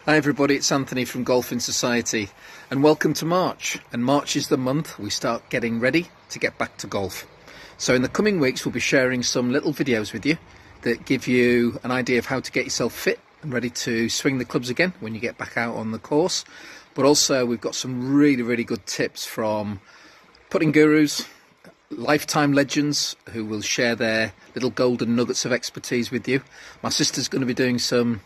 Hi everybody, it's Anthony from Golfing Society and welcome to March. And March is the month we start getting ready to get back to golf. So in the coming weeks we'll be sharing some little videos with you that give you an idea of how to get yourself fit and ready to swing the clubs again when you get back out on the course. But also we've got some really good tips from putting gurus, lifetime legends who will share their little golden nuggets of expertise with you. My sister's going to be doing some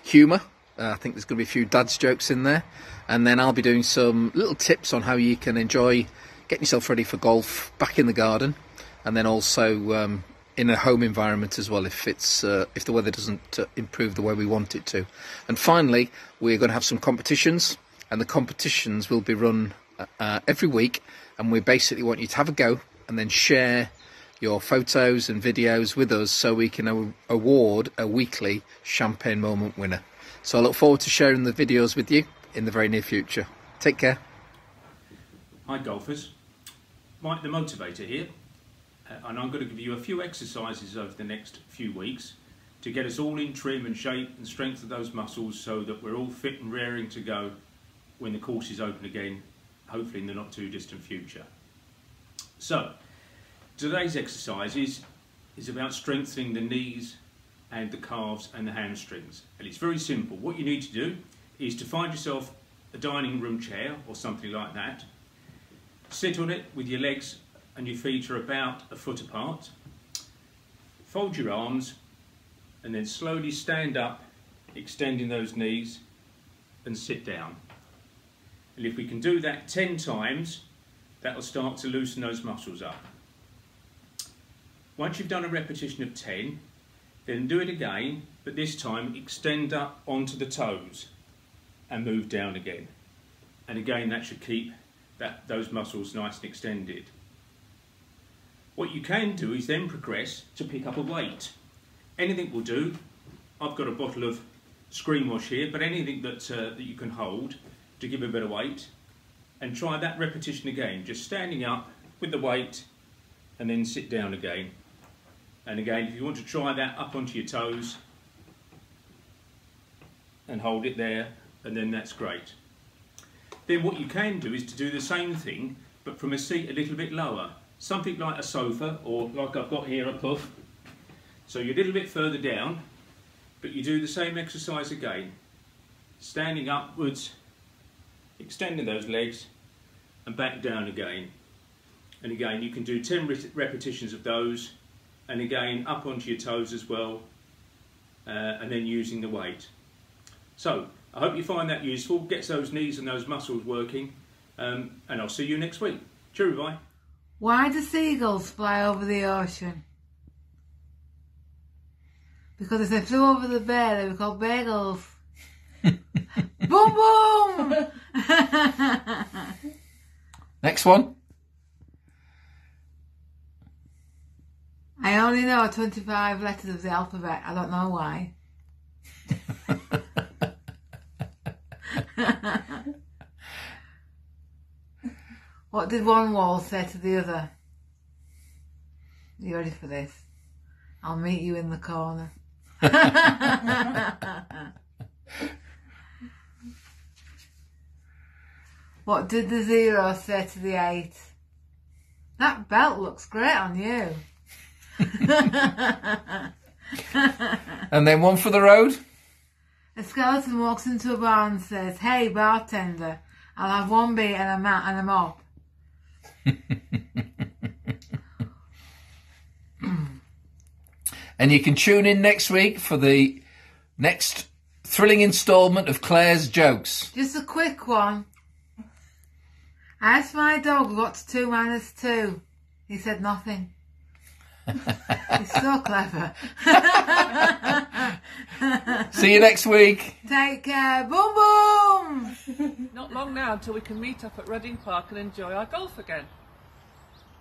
humour. I think there's going to be a few dad's jokes in there, and then I'll be doing some little tips on how you can enjoy getting yourself ready for golf back in the garden, and then also in a home environment as well if the weather doesn't improve the way we want it to. And finally, we're going to have some competitions, and the competitions will be run every week, and we basically want you to have a go and then share your photos and videos with us so we can award a weekly Champagne Moment winner. So I look forward to sharing the videos with you in the very near future. Take care. Hi golfers, Mike the Motivator here, and I'm going to give you a few exercises over the next few weeks to get us all in trim and shape and strengthen those muscles so that we're all fit and raring to go when the course is open again, hopefully in the not too distant future. So today's exercise is about strengthening the knees and the calves and the hamstrings, and it's very simple. What you need to do is to find yourself a dining room chair or something like that, sit on it with your legs and your feet are about a foot apart, fold your arms and then slowly stand up, extending those knees, and sit down. And if we can do that 10 times, that will start to loosen those muscles up. Once you've done a repetition of 10, then do it again, but this time extend up onto the toes and move down again. And again, that should keep those muscles nice and extended. What you can do is then progress to pick up a weight. Anything will do. I've got a bottle of Screen Wash here, but anything that you can hold to give a bit of weight. And try that repetition again, just standing up with the weight and then sit down again. And again, if you want to try that up onto your toes and hold it there, and then that's great. Then what you can do is to do the same thing, but from a seat a little bit lower. Something like a sofa, or like I've got here, a puff. So you're a little bit further down, but you do the same exercise again. Standing upwards, extending those legs, and back down again. And again, you can do 10 repetitions of those, and again up onto your toes as well, and then using the weight. So I hope you find that useful, gets those knees and those muscles working, and I'll see you next week. Cheerio, bye. Why do seagulls fly over the ocean? Because if they flew over the bear, they were called bagels. Boom boom. Next one. I only know 25 letters of the alphabet. I don't know why. What did one wall say to the other? Are you ready for this? I'll meet you in the corner. What did the 0 say to the 8? That belt looks great on you. And then one for the road. A skeleton walks into a bar and says, "Hey bartender, I'll have one beer and a mat and a mop." And you can tune in next week for the next thrilling instalment of Claire's jokes. Just a quick one. I asked my dog what's 2 minus 2. He said nothing. He's so clever. See you next week. Take care. Boom boom. Not long now until we can meet up at Reading Park and enjoy our golf again.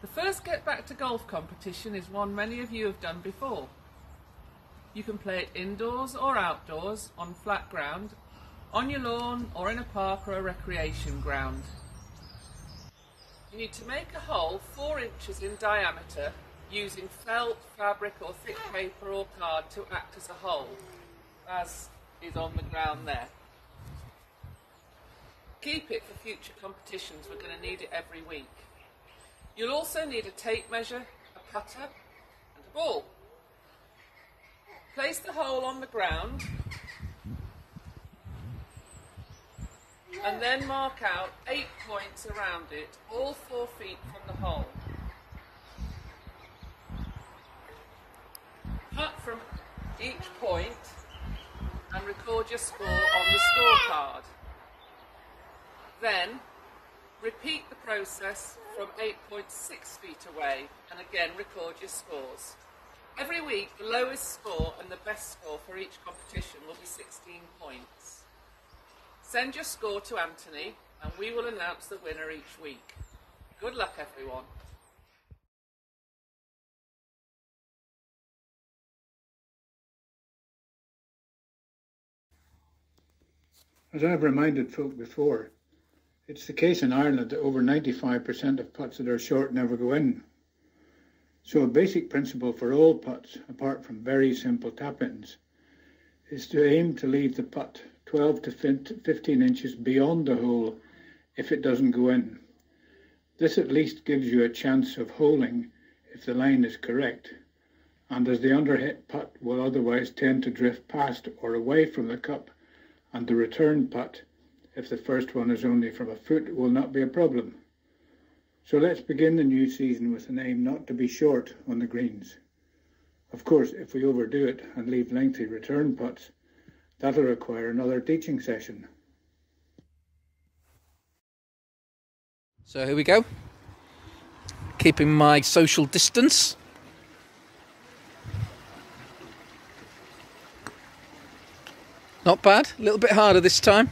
The first Get Back to Golf competition is one many of you have done before. You can play it indoors or outdoors, on flat ground, on your lawn or in a park or a recreation ground. You need to make a hole 4 inches in diameter using felt, fabric or thick paper or card to act as a hole, as is on the ground there. keep it for future competitions, we're going to need it every week. You'll also need a tape measure, a putter and a ball. Place the hole on the ground and then mark out 8 points around it, all 4 feet from the hole. Putt from each point and record your score on the scorecard. Then repeat the process from 8.6 feet away and again record your scores. Every week the lowest score and the best score for each competition will be 16 points. Send your score to Anthony and we will announce the winner each week. Good luck everyone. As I've reminded folk before, it's the case in Ireland that over 95% of putts that are short never go in. So a basic principle for all putts, apart from very simple tap-ins, is to aim to leave the putt 12 to 15 inches beyond the hole if it doesn't go in. This at least gives you a chance of holing if the line is correct, and as the underhit putt will otherwise tend to drift past or away from the cup, and the return putt, if the first one is only from a foot, will not be a problem. So let's begin the new season with an aim not to be short on the greens. Of course, if we overdo it and leave lengthy return putts, that'll require another teaching session. So here we go. Keeping my social distance. Not bad, a little bit harder this time.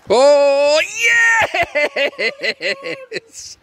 Oh, yes!